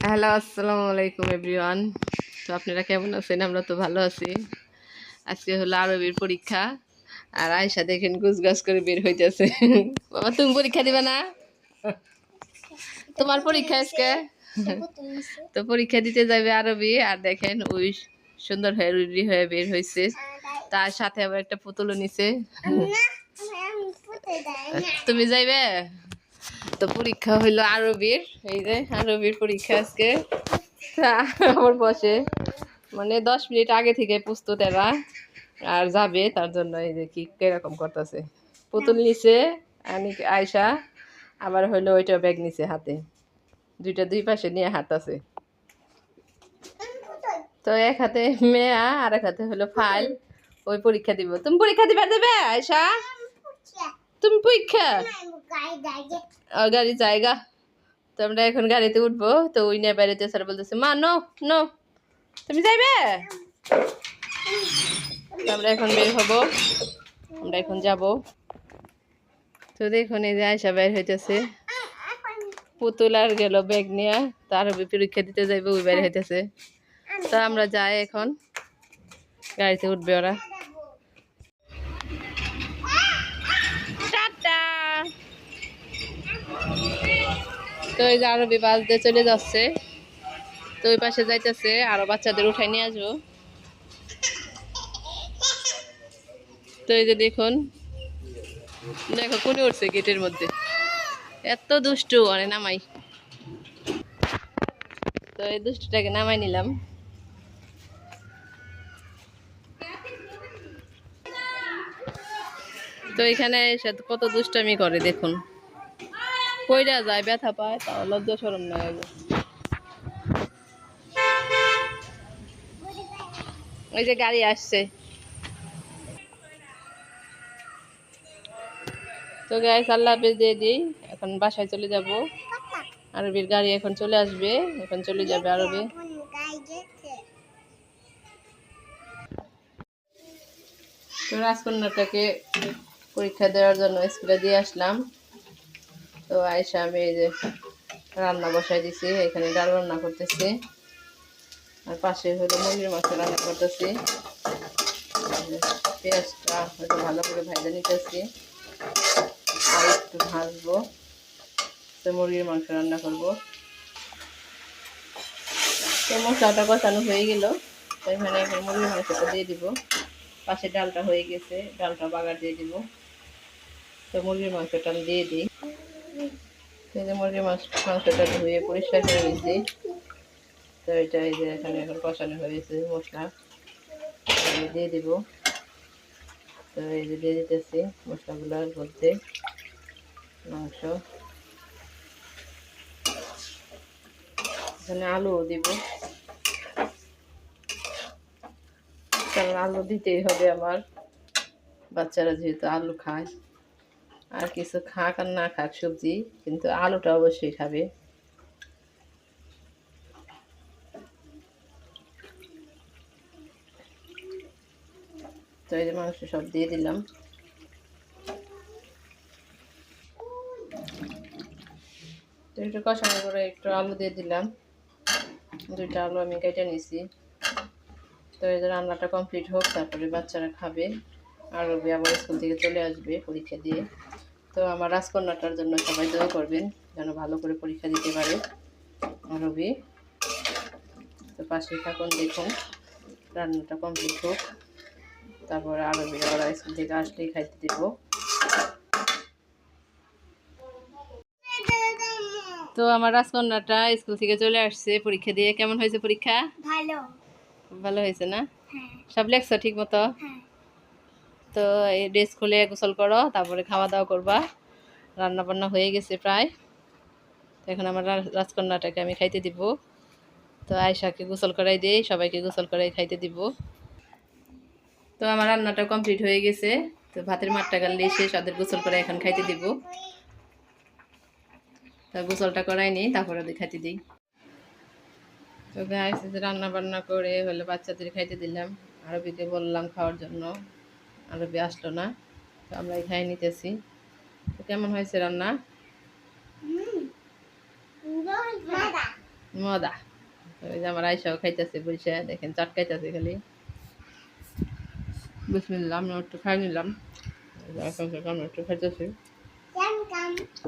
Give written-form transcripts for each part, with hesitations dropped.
Hello, আসসালামু আলাইকুম everyone. তো আপনারা কেমন আছেন? আমরা তো ভালো আছি। আজকে হলো আরবির পরীক্ষা। আর আয়শা দেখেন গুছগাছ করে বের হইতেছে। বাবা, তুমি পরীক্ষা দিবা না? তোমার পরীক্ষা আজকে? তো পরীক্ষা দিতে যাবে আরবি। আর দেখেন ওই সুন্দর হয়ে রেডি হয়ে বের হয়েছে। তার সাথে আবার একটা পুতুলও নিছে। তুমি যাইবে? তো পরীক্ষা হইলো আরবির। এই যে আরবির পরীক্ষা আজকে। আমার বসে মানে 10 মিনিট আগে থেকে প্রস্তুত এরা। আর যাবে তার জন্য এই যে কি কিরকম করতেছে। পুতুল নিছে আয়শা, আবার হইলো ওইটা ব্যাগ নিছে হাতে, দুই পাশে নিয়ে হাঁটতেছে। তো এক হাতে মেয়া আর এক হাতে হলো ফাইল। ওই পরীক্ষা দিব। তুমি পরীক্ষা দিবে দেবে আয়শা? তুমি পরীক্ষা গাড়ি জায়গা। তো আমরা এখন গাড়িতে উঠবো। তো ওই নিয়ে বেড়াতে স্যার বলতেছে মা নো নো, তুমি যাইবে? আমরা এখন বের হব, আমরা এখন যাব। তো দেখুন এই যে আয়সা বের হইতেছে, পুতুল আর গেল ব্যাগ নিয়ে, তার পরীক্ষা দিতে যাইবে, ওই বের হইতেছে। তো আমরা যাই এখন, গাড়িতে উঠবে ওরা। টাটা। তো এই যে আরবি বাস দিয়ে চলে যাচ্ছে। তো ওই পাশে যাইতেছে, আরো বাচ্চাদের উঠাই নিয়ে আসবো। তো এই যে দেখুন, দেখো কোনে উঠছে গেটের মধ্যে, এত দুষ্টু অনে নামাই। তো এই দুষ্টটাকে নামাই নিলাম। তো এখানে এসে কত দুষ্টামি করে দেখুন, পইরা যায়, ব্যথা পায়, তাও লজ্জা শরম নাই। ওই যে গাড়ি আসছে। তো গাইস, আল্লাহ হাফেজ দিয়ে দিই, এখন বাসায় চলে যাব। আরবির গাড়ি এখন চলে আসবে, এখন চলে যাবে আরবি। তো রাজকন্যাটাকে পরীক্ষা দেওয়ার জন্য স্কুলে দিয়ে আসলাম। তো আয়সা আমি এই যে রান্না বসাই দিছি, এখানে ডাল রান্না করতেছি, আর পাশে হলো মুরগির মাংস রান্না করতেছি। পেঁয়াজটা হয়তো ভালো করে ভাজা নিতেছি, আর একটু ভাজবো। তো মুরগির মাংস রান্না করবো। তো মশলাটা কষানো হয়ে গেল, তো এখানে এখন মুরগির মাংসটা দিয়ে দিব। পাশে ডালটা হয়ে গেছে, ডালটা বাগার দিয়ে দিব। তো মুরগির মাংসটা আমি দিয়ে দিই। এই যে মুরগির মাংসটা ধুয়ে পরিষ্কার করে নিয়েছি। তো এটা এই যে এখানে এখন কষানো হয়েছে, মশলা আমি দিয়ে দিব। তো এই যে দিয়ে দিতেছি মশলাগুলোর মধ্যে মাংস, এখানে আলুও দিব, কারণ আলু দিতেই হবে আমার, বাচ্চারা যেহেতু আলু খায়। আর কিছু খাক আর না খাক সবজি, কিন্তু আলুটা অবশ্যই খাবে। তো এই যে মাংস সব দিয়ে দিলাম। তো একটু কষানো করে একটু আলু দিয়ে দিলাম, 2টা আলু আমি কেটে নিয়েছি। তো এই যে রান্নাটা কমপ্লিট হোক, তারপরে বাচ্চারা খাবে, আর রবি আবার স্কুল থেকে চলে আসবে পরীক্ষা দিয়ে। তো আমার রাজকন্যাটার জন্য সবাই দোয়া করবেন, যেন ভালো করে পরীক্ষা দিতে পারে রবি। তো পাশে থাকুন, দেখুন রান্নাটা কমপ্লিট হোক, তারপরে আরবি ওরা স্কুল থেকে আসলেই খাইতে দেব। তো আমার রাজকন্যাটা স্কুল থেকে চলে আসছে পরীক্ষা দিয়ে। কেমন হয়েছে পরীক্ষা? ভালো। খুব ভালো হয়েছে না? হ্যাঁ। সব লেখছো ঠিক মতো? হ্যাঁ। তো এই ড্রেস খুলে গোসল করো, তারপরে খাওয়া দাওয়া করবা। রান্না বান্না হয়ে গেছে প্রায়। তো এখন আমার রাজকন্যাটাকে আমি খাইতে দিব। তো আয়শাকে গোসল করাই দিই, সবাইকে গোসল করাই খাইতে দিব। তো আমার রান্নাটা কমপ্লিট হয়ে গেছে। তো ভাতের মাঠটা গাললে শেষ, ওদের গোসল করে এখন খাইতে দিব। তো গোসলটা করাই নিই, তারপরে ওদের খাইতে দিই। তো গাইস, রান্না বান্না করে হলে বাচ্চাদের খাইতে দিলাম। আরবিকে বললাম খাওয়ার জন্য, আরবি আসলো না, তো আমরাই খাই নিতেছি। তো কেমন হয়েছে রান্না? মজা। ওই যে আমার আয়সাও খাইতেছে বসে, দেখেন চটকাইতেছে খালি। বিসমিল্লাহ, আমি একটু খাই নিলাম। আমি একটু খাইতেছি।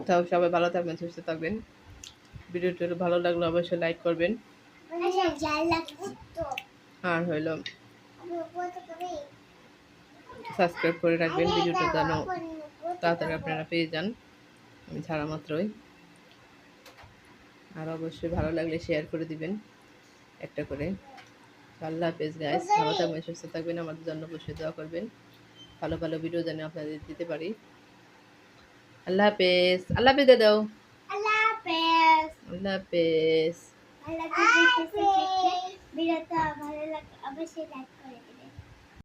তাও সবাই ভালো থাকবেন, সুস্থ থাকবেন। ভিডিওটি ভালো লাগলে অবশ্যই লাইক করবেন। আর হইলো সাবস্ক্রাইব করে রাখবেন, ভিডিওটা যেন তাড়াতাড়ি আপনারা পেয়ে যান আমি ছাড়া মাত্রই। আর অবশ্যই ভালো লাগলে শেয়ার করে দিবেন একটা করে। আল্লাহ হাফেজ গাইস, ভালো থাকবেন, সুস্থ থাকবেন। আমাদের জন্য অবশ্যই দোয়া করবেন, ভালো ভালো ভিডিও যেন আপনাদের দিতে পারি। আল্লাহ হাফেজ। আল্লাহ হাফেজ দিয়ে দাও। আল্লাহ হাফেজ। আল্লাহ হাফেজ। ভালো থাকবেন, সুস্থ থাকবেন। ভিডিওটা ভালো লাগলে অবশ্যই লাইক